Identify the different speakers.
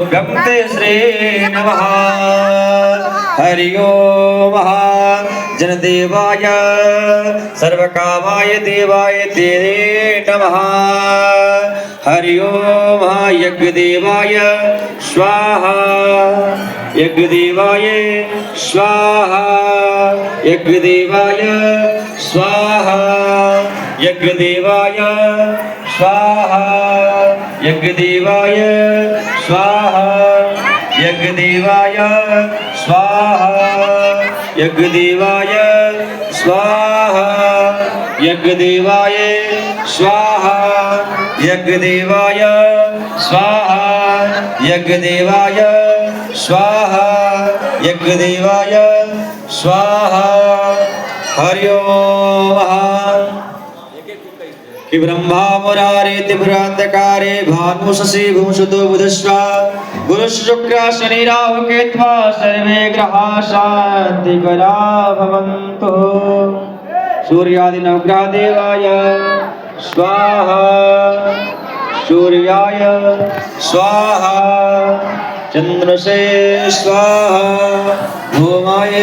Speaker 1: गमते श्री नमः हरि ओम जनदेवाय सर्वकामाय देवाय ते नमः हरि ओम यज्ञदेवाय स्वाहा यज्ञदेवाय स्वाहा यज्ञदेवाय स्वाहा यज्ञदेवाय स्वाहा यज्ञदेवाय स्वाहा यज्ञदेवाय स्वाहा यज्ञदेवाय स्वाहा यज्ञदेवाय स्वाहा यज्ञदेवाय स्वाहा यज्ञदेवाय स्वाहा यज्ञदेवाय स्वाहा हरि ओम कि ब्रह्मा मुरारे त्रिपुरांतकारे भानु शशि भूषुतो बुधस्वा गुरुशुक्र शनि राहु केत्वा सर्वे ग्रहाः शान्तिकरा भवन्तु सूर्यादि नवग्रह देवाय स्वाहा सूर्याय स्वाहा चंद्रसे स्वाहा भूमाय